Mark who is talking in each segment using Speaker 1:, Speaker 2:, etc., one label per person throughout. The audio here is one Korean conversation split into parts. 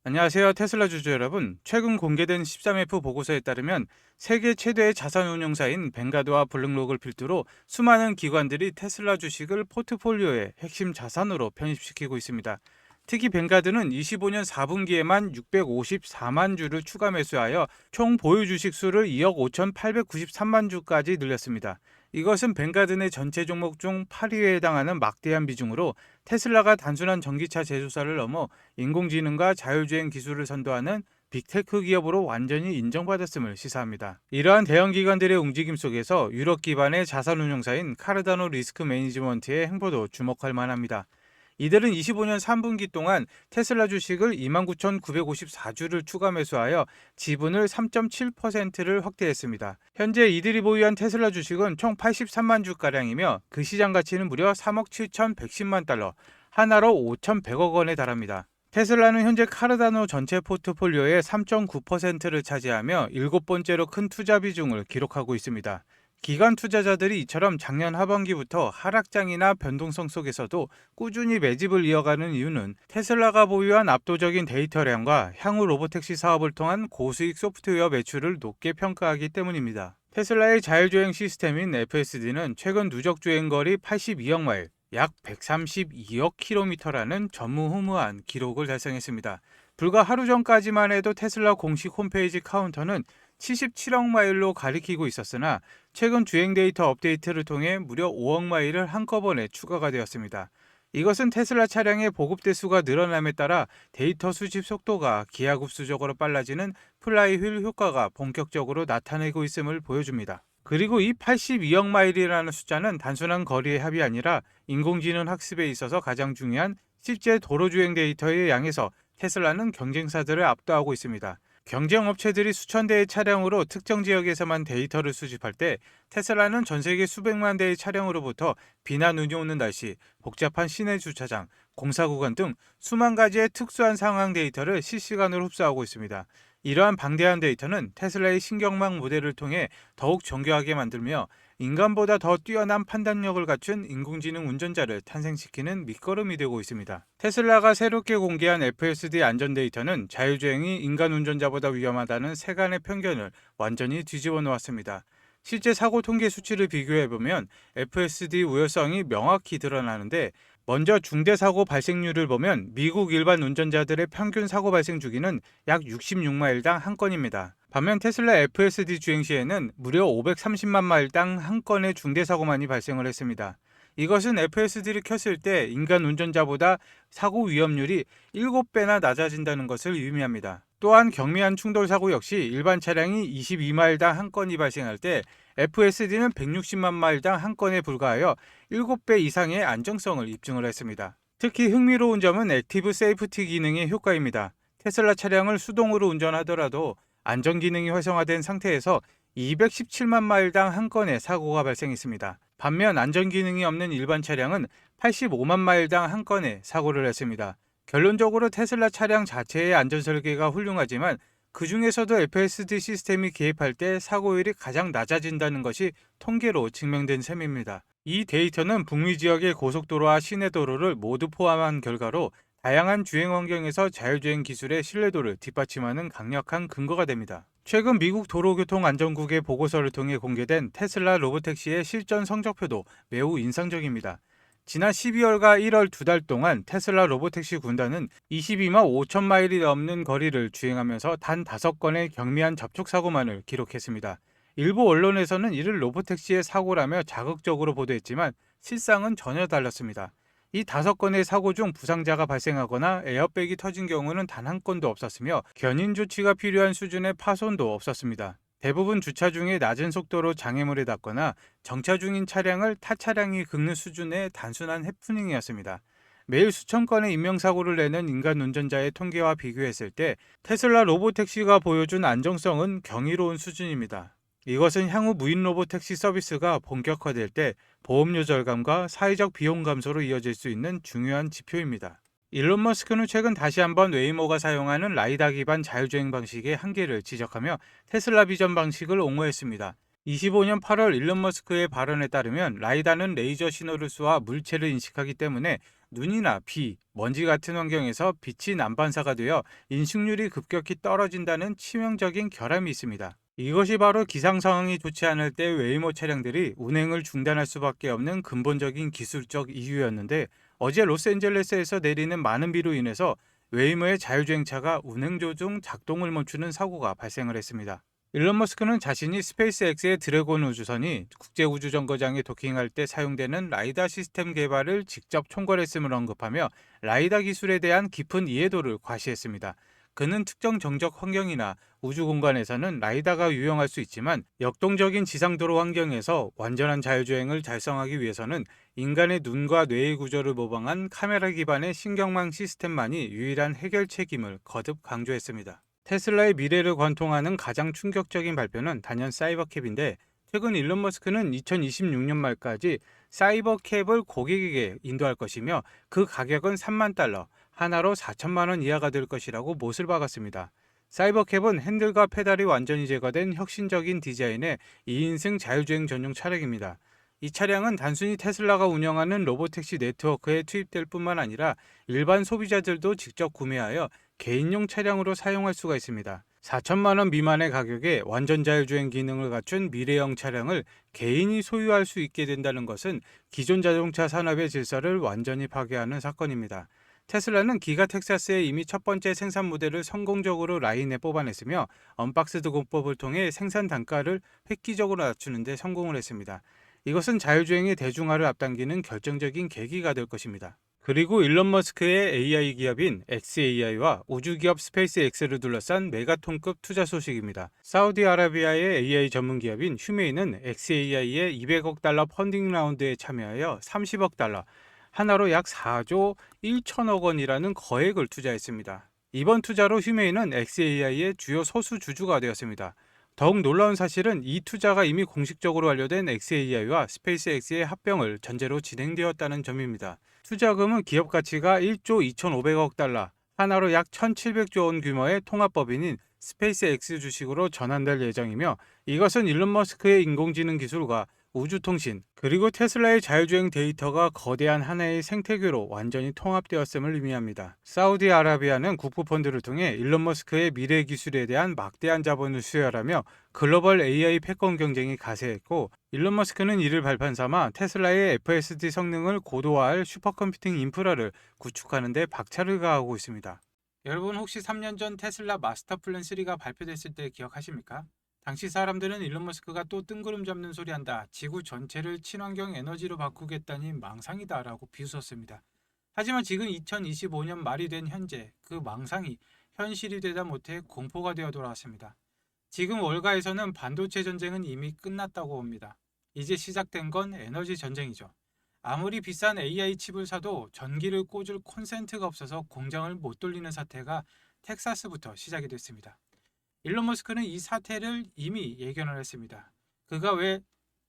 Speaker 1: 안녕하세요. 테슬라 주주 여러분. 최근 공개된 13F 보고서에 따르면 세계 최대의 자산 운용사인 뱅가드와 블랙록을 필두로 수많은 기관들이 테슬라 주식을 포트폴리오의 핵심 자산으로 편입시키고 있습니다. 특히 뱅가드는 25년 4분기에만 654만 주를 추가 매수하여 총 보유 주식 수를 2억 5,893만 주까지 늘렸습니다. 이것은 뱅가드 내 전체 종목 중 8위에 해당하는 막대한 비중으로 테슬라가 단순한 전기차 제조사를 넘어 인공지능과 자율주행 기술을 선도하는 빅테크 기업으로 완전히 인정받았음을 시사합니다. 이러한 대형 기관들의 움직임 속에서 유럽 기반의 자산운용사인 카르다노 리스크 매니지먼트의 행보도 주목할 만합니다. 이들은 25년 3분기 동안 테슬라 주식을 29,954주를 추가 매수하여 지분을 3.7%를 확대했습니다. 현재 이들이 보유한 테슬라 주식은 총 83만 주가량이며 그 시장 가치는 무려 3억 7,110만 달러, 하나로 5,100억 원에 달합니다. 테슬라는 현재 카르다노 전체 포트폴리오의 3.9%를 차지하며 7번째로 큰 투자 비중을 기록하고 있습니다. 기관 투자자들이 이처럼 작년 하반기부터 하락장이나 변동성 속에서도 꾸준히 매집을 이어가는 이유는 테슬라가 보유한 압도적인 데이터량과 향후 로보택시 사업을 통한 고수익 소프트웨어 매출을 높게 평가하기 때문입니다. 테슬라의 자율주행 시스템인 FSD는 최근 누적 주행거리 82억 마일, 약 132억 킬로미터라는 전무후무한 기록을 달성했습니다. 불과 하루 전까지만 해도 테슬라 공식 홈페이지 카운터는 77억 마일로 가리키고 있었으나 최근 주행 데이터 업데이트를 통해 무려 5억 마일을 한꺼번에 추가가 되었습니다. 이것은 테슬라 차량의 보급 대수가 늘어남에 따라 데이터 수집 속도가 기하급수적으로 빨라지는 플라이휠 효과가 본격적으로 나타내고 있음을 보여줍니다. 그리고 이 82억 마일이라는 숫자는 단순한 거리의 합이 아니라 인공지능 학습에 있어서 가장 중요한 실제 도로 주행 데이터의 양에서 테슬라는 경쟁사들을 압도하고 있습니다. 경쟁 업체들이 수천 대의 차량으로 특정 지역에서만 데이터를 수집할 때 테슬라는 전 세계 수백만 대의 차량으로부터 비나 눈이 오는 날씨, 복잡한 시내 주차장, 공사 구간 등 수만 가지의 특수한 상황 데이터를 실시간으로 흡수하고 있습니다. 이러한 방대한 데이터는 테슬라의 신경망 모델을 통해 더욱 정교하게 만들며 인간보다 더 뛰어난 판단력을 갖춘 인공지능 운전자를 탄생시키는 밑거름이 되고 있습니다. 테슬라가 새롭게 공개한 FSD 안전 데이터는 자율주행이 인간 운전자보다 위험하다는 세간의 편견을 완전히 뒤집어 놓았습니다. 실제 사고 통계 수치를 비교해보면 FSD 우려성이 명확히 드러나는데, 먼저 중대사고 발생률을 보면 미국 일반 운전자들의 평균 사고 발생 주기는 약 66마일당 한 건입니다. 반면 테슬라 FSD 주행 시에는 무려 530만 마일당 한 건의 중대사고만이 발생을 했습니다. 이것은 FSD를 켰을 때 인간 운전자보다 사고 위험률이 7배나 낮아진다는 것을 의미합니다. 또한 경미한 충돌 사고 역시 일반 차량이 22마일당 한 건이 발생할 때 FSD는 160만 마일당 한 건에 불과하여 7배 이상의 안정성을 입증을 했습니다. 특히 흥미로운 점은 액티브 세이프티 기능의 효과입니다. 테슬라 차량을 수동으로 운전하더라도 안전 기능이 활성화된 상태에서 217만 마일당 한 건의 사고가 발생했습니다. 반면 안전 기능이 없는 일반 차량은 85만 마일당 한 건의 사고를 했습니다. 결론적으로 테슬라 차량 자체의 안전 설계가 훌륭하지만 그 중에서도 FSD 시스템이 개입할 때 사고율이 가장 낮아진다는 것이 통계로 증명된 셈입니다. 이 데이터는 북미 지역의 고속도로와 시내도로를 모두 포함한 결과로 다양한 주행 환경에서 자율주행 기술의 신뢰도를 뒷받침하는 강력한 근거가 됩니다. 최근 미국 도로교통안전국의 보고서를 통해 공개된 테슬라 로보택시의 실전 성적표도 매우 인상적입니다. 지난 12월과 1월 두 달 동안 테슬라 로보택시 군단은 22만 5천 마일이 넘는 거리를 주행하면서 단 5건의 경미한 접촉 사고만을 기록했습니다. 일부 언론에서는 이를 로보택시의 사고라며 자극적으로 보도했지만 실상은 전혀 달랐습니다. 이 5건의 사고 중 부상자가 발생하거나 에어백이 터진 경우는 단 한 건도 없었으며 견인 조치가 필요한 수준의 파손도 없었습니다. 대부분 주차 중에 낮은 속도로 장애물에 닿거나 정차 중인 차량을 타 차량이 긁는 수준의 단순한 해프닝이었습니다. 매일 수천 건의 인명사고를 내는 인간 운전자의 통계와 비교했을 때 테슬라 로보택시가 보여준 안정성은 경이로운 수준입니다. 이것은 향후 무인 로보택시 서비스가 본격화될 때 보험료 절감과 사회적 비용 감소로 이어질 수 있는 중요한 지표입니다. 일론 머스크는 최근 다시 한번 웨이모가 사용하는 라이다 기반 자율주행 방식의 한계를 지적하며 테슬라 비전 방식을 옹호했습니다. 25년 8월 일론 머스크의 발언에 따르면 라이다는 레이저 신호를 쏘아 물체를 인식하기 때문에 눈이나 비, 먼지 같은 환경에서 빛이 난반사가 되어 인식률이 급격히 떨어진다는 치명적인 결함이 있습니다. 이것이 바로 기상 상황이 좋지 않을 때 웨이모 차량들이 운행을 중단할 수밖에 없는 근본적인 기술적 이유였는데, 어제 로스앤젤레스에서 내리는 많은 비로 인해서 웨이모의 자율주행차가 운행 도중 작동을 멈추는 사고가 발생을 했습니다. 일론 머스크는 자신이 스페이스X의 드래곤 우주선이 국제우주정거장에 도킹할 때 사용되는 라이다 시스템 개발을 직접 총괄했음을 언급하며 라이다 기술에 대한 깊은 이해도를 과시했습니다. 그는 특정 정적 환경이나 우주 공간에서는 라이다가 유용할 수 있지만, 역동적인 지상도로 환경에서 완전한 자율주행을 달성하기 위해서는 인간의 눈과 뇌의 구조를 모방한 카메라 기반의 신경망 시스템만이 유일한 해결책임을 거듭 강조했습니다. 테슬라의 미래를 관통하는 가장 충격적인 발표는 단연 사이버캡인데, 최근 일론 머스크는 2026년 말까지 사이버캡을 고객에게 인도할 것이며, 그 가격은 3만 달러, 하나로 4천만 원 이하가 될 것이라고 못을 박았습니다. 사이버캡은 핸들과 페달이 완전히 제거된 혁신적인 디자인의 2인승 자율주행 전용 차량입니다. 이 차량은 단순히 테슬라가 운영하는 로보택시 네트워크에 투입될 뿐만 아니라 일반 소비자들도 직접 구매하여 개인용 차량으로 사용할 수가 있습니다. 4천만 원 미만의 가격에 완전 자율주행 기능을 갖춘 미래형 차량을 개인이 소유할 수 있게 된다는 것은 기존 자동차 산업의 질서를 완전히 파괴하는 사건입니다. 테슬라는 기가 텍사스에 이미 첫 번째 생산 모델을 성공적으로 라인에 뽑아냈으며, 언박스드 공법을 통해 생산 단가를 획기적으로 낮추는 데 성공을 했습니다. 이것은 자율주행의 대중화를 앞당기는 결정적인 계기가 될 것입니다. 그리고 일론 머스크의 AI 기업인 xAI와 우주기업 스페이스X를 둘러싼 메가톤급 투자 소식입니다. 사우디아라비아의 AI 전문 기업인 휴메이는 xAI의 200억 달러 펀딩 라운드에 참여하여 30억 달러, 하나로 약 4조 1천억 원이라는 거액을 투자했습니다. 이번 투자로 휴메이는 xAI의 주요 소수 주주가 되었습니다. 더욱 놀라운 사실은 이 투자가 이미 공식적으로 완료된 xAI와 스페이스X의 합병을 전제로 진행되었다는 점입니다. 투자금은 기업 가치가 1조 2,500억 달러, 하나로 약 1,700조 원 규모의 통합법인인 스페이스X 주식으로 전환될 예정이며, 이것은 일론 머스크의 인공지능 기술과 우주통신, 그리고 테슬라의 자율주행 데이터가 거대한 하나의 생태계로 완전히 통합되었음을 의미합니다. 사우디아라비아는 국부펀드를 통해 일론 머스크의 미래 기술에 대한 막대한 자본을 수혈하며 글로벌 AI 패권 경쟁이 가세했고, 일론 머스크는 이를 발판 삼아 테슬라의 FSD 성능을 고도화할 슈퍼컴퓨팅 인프라를 구축하는 데 박차를 가하고 있습니다. 여러분, 혹시 3년 전 테슬라 마스터 플랜 3가 발표됐을 때 기억하십니까? 당시 사람들은 일론 머스크가 또 뜬구름 잡는 소리 한다, 지구 전체를 친환경 에너지로 바꾸겠다니 망상이다 라고 비웃었습니다. 하지만 지금 2025년 말이 된 현재, 그 망상이 현실이 되다 못해 공포가 되어 돌아왔습니다. 지금 월가에서는 반도체 전쟁은 이미 끝났다고 봅니다. 이제 시작된 건 에너지 전쟁이죠. 아무리 비싼 AI 칩을 사도 전기를 꽂을 콘센트가 없어서 공장을 못 돌리는 사태가 텍사스부터 시작이 됐습니다. 일론 머스크는 이 사태를 이미 예견을 했습니다. 그가 왜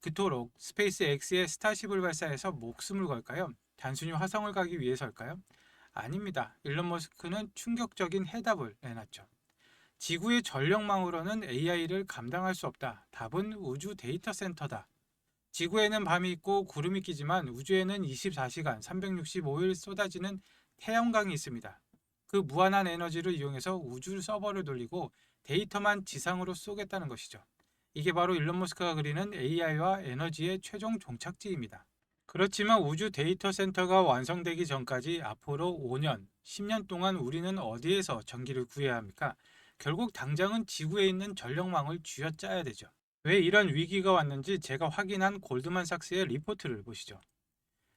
Speaker 1: 그토록 스페이스X의 스타쉽을 발사해서 목숨을 걸까요? 단순히 화성을 가기 위해서일까요? 아닙니다. 일론 머스크는 충격적인 해답을 내놨죠. 지구의 전력망으로는 AI를 감당할 수 없다. 답은 우주 데이터 센터다. 지구에는 밤이 있고 구름이 끼지만 우주에는 24시간 365일 쏟아지는 태양광이 있습니다. 그 무한한 에너지를 이용해서 우주 서버를 돌리고 데이터만 지상으로 쏘겠다는 것이죠. 이게 바로 일론 머스크가 그리는 AI와 에너지의 최종 종착지입니다. 그렇지만 우주 데이터 센터가 완성되기 전까지 앞으로 5년, 10년 동안 우리는 어디에서 전기를 구해야 합니까? 결국 당장은 지구에 있는 전력망을 쥐어짜야 되죠. 왜 이런 위기가 왔는지 제가 확인한 골드만삭스의 리포트를 보시죠.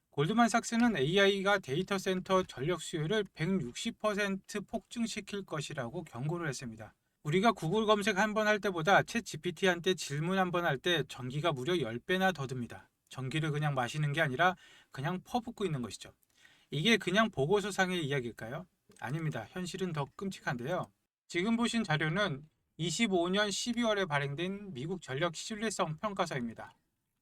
Speaker 1: 골드만삭스는 AI가 데이터 센터 전력 수요를 160% 폭증시킬 것이라고 경고를 했습니다. 우리가 구글 검색 한 번 할 때보다 챗 GPT한테 질문 한 번 할 때 전기가 무려 10배나 더 듭니다. 전기를 그냥 마시는 게 아니라 그냥 퍼붓고 있는 것이죠. 이게 그냥 보고서상의 이야기일까요? 아닙니다. 현실은 더 끔찍한데요. 지금 보신 자료는 25년 12월에 발행된 미국 전력 신뢰성 평가서입니다.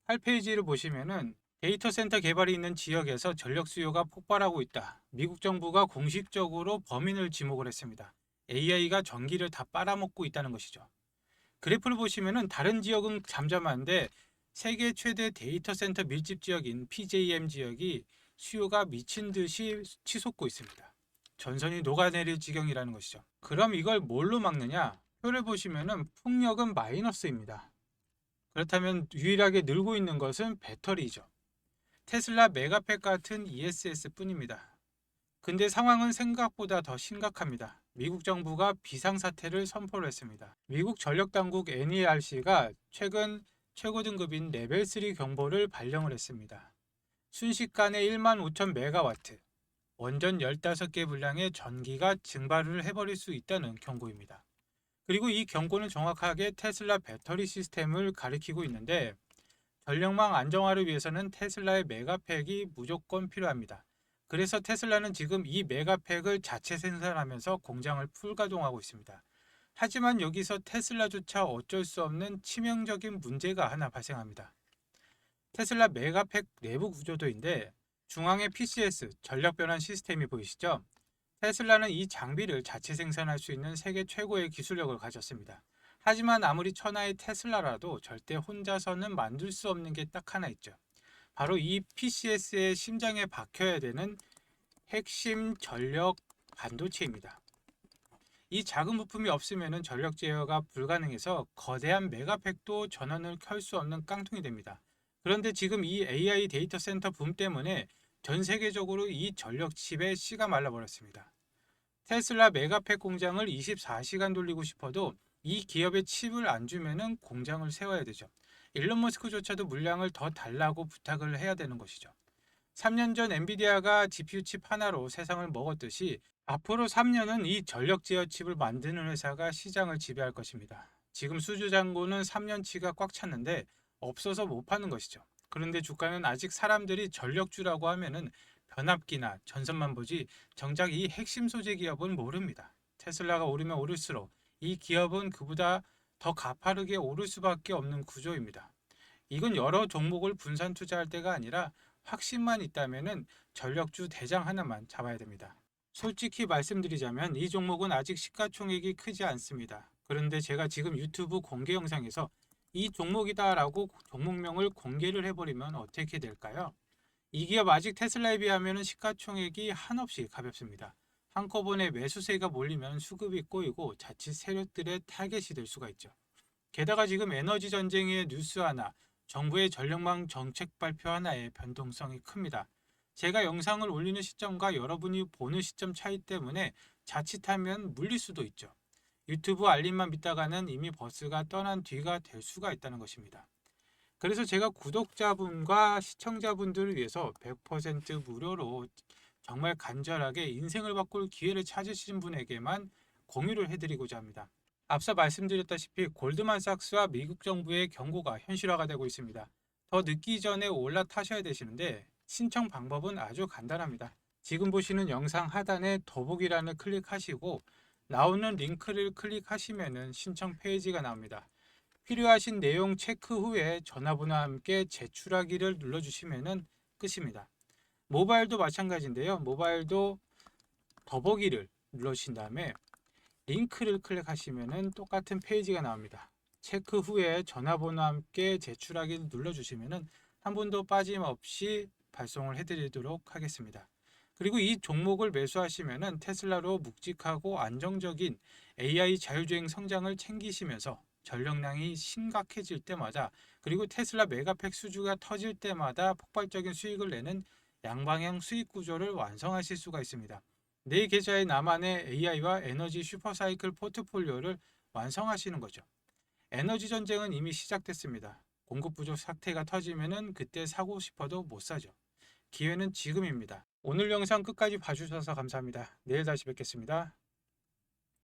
Speaker 1: 8페이지를 보시면은 데이터 센터 개발이 있는 지역에서 전력 수요가 폭발하고 있다. 미국 정부가 공식적으로 범인을 지목을 했습니다. AI가 전기를 다 빨아먹고 있다는 것이죠. 그래프를 보시면은 다른 지역은 잠잠한데 세계 최대 데이터 센터 밀집 지역인 PJM 지역이 수요가 미친 듯이 치솟고 있습니다. 전선이 녹아내릴 지경이라는 것이죠. 그럼 이걸 뭘로 막느냐? 표를 보시면은 풍력은 마이너스입니다. 그렇다면 유일하게 늘고 있는 것은 배터리죠. 테슬라 메가팩 같은 ESS 뿐입니다. 근데 상황은 생각보다 더 심각합니다. 미국 정부가 비상사태를 선포를 했습니다. 미국 전력당국 NERC가 최근 최고 등급인 레벨 3 경보를 발령을 했습니다. 순식간에 1만 5천 메가와트, 원전 15개 분량의 전기가 증발을 해버릴 수 있다는 경고입니다. 그리고 이 경고는 정확하게 테슬라 배터리 시스템을 가리키고 있는데, 전력망 안정화를 위해서는 테슬라의 메가팩이 무조건 필요합니다. 그래서 테슬라는 지금 이 메가팩을 자체 생산하면서 공장을 풀가동하고 있습니다. 하지만 여기서 테슬라조차 어쩔 수 없는 치명적인 문제가 하나 발생합니다. 테슬라 메가팩 내부 구조도인데, 중앙에 PCS 전력 변환 시스템이 보이시죠? 테슬라는 이 장비를 자체 생산할 수 있는 세계 최고의 기술력을 가졌습니다. 하지만 아무리 천하의 테슬라라도 절대 혼자서는 만들 수 없는 게 딱 하나 있죠. 바로 이 PCS의 심장에 박혀야 되는 핵심 전력 반도체입니다. 이 작은 부품이 없으면 전력 제어가 불가능해서 거대한 메가팩도 전원을 켤 수 없는 깡통이 됩니다. 그런데 지금 이 AI 데이터 센터 붐 때문에 전 세계적으로 이 전력 칩에 씨가 말라버렸습니다. 테슬라 메가팩 공장을 24시간 돌리고 싶어도 이 기업에 칩을 안 주면은 공장을 세워야 되죠. 일론 머스크조차도 물량을 더 달라고 부탁을 해야 되는 것이죠. 3년 전 엔비디아가 GPU 칩 하나로 세상을 먹었듯이 앞으로 3년은 이 전력 제어 칩을 만드는 회사가 시장을 지배할 것입니다. 지금 수주 잔고는 3년치가 꽉 찼는데 없어서 못 파는 것이죠. 그런데 주가는 아직 사람들이 전력주라고 하면은 변압기나 전선만 보지 정작 이 핵심 소재 기업은 모릅니다. 테슬라가 오르면 오를수록 이 기업은 그보다 더 가파르게 오를 수밖에 없는 구조입니다. 이건 여러 종목을 분산 투자할 때가 아니라 확신만 있다면은 전력주 대장 하나만 잡아야 됩니다. 솔직히 말씀드리자면 이 종목은 아직 시가총액이 크지 않습니다. 그런데 제가 지금 유튜브 공개 영상에서 이 종목이다라고 종목명을 공개를 해버리면 어떻게 될까요? 이 기업 아직 테슬라에 비하면 시가총액이 한없이 가볍습니다. 한꺼번에 매수세가 몰리면 수급이 꼬이고 자칫 세력들의 타겟이 될 수가 있죠. 게다가 지금 에너지 전쟁의 뉴스 하나, 정부의 전력망 정책 발표 하나의 변동성이 큽니다. 제가 영상을 올리는 시점과 여러분이 보는 시점 차이 때문에 자칫하면 물릴 수도 있죠. 유튜브 알림만 믿다가는 이미 버스가 떠난 뒤가 될 수가 있다는 것입니다. 그래서 제가 구독자분과 시청자분들을 위해서 100% 무료로 정말 간절하게 인생을 바꿀 기회를 찾으신 분에게만 공유를 해드리고자 합니다. 앞서 말씀드렸다시피 골드만삭스와 미국 정부의 경고가 현실화가 되고 있습니다. 더 늦기 전에 올라타셔야 되시는데 신청 방법은 아주 간단합니다. 지금 보시는 영상 하단에 더보기란을 클릭하시고 나오는 링크를 클릭하시면 신청 페이지가 나옵니다. 필요하신 내용 체크 후에 전화번호와 함께 제출하기를 눌러주시면 끝입니다. 모바일도 마찬가지인데요. 모바일도 더보기를 눌러주신 다음에 링크를 클릭하시면 똑같은 페이지가 나옵니다. 체크 후에 전화번호와 함께 제출하기를 눌러주시면 한 분도 빠짐없이 발송을 해드리도록 하겠습니다. 그리고 이 종목을 매수하시면 테슬라로 묵직하고 안정적인 AI 자율주행 성장을 챙기시면서 전력량이 심각해질 때마다 그리고 테슬라 메가팩 수주가 터질 때마다 폭발적인 수익을 내는 양방향 수익 구조를 완성하실 수가 있습니다. 내 계좌에 나만의 AI와 에너지 슈퍼사이클 포트폴리오를 완성하시는 거죠. 에너지 전쟁은 이미 시작됐습니다. 공급 부족 사태가 터지면은 그때 사고 싶어도 못 사죠. 기회는 지금입니다. 오늘 영상 끝까지 봐주셔서 감사합니다. 내일 다시 뵙겠습니다.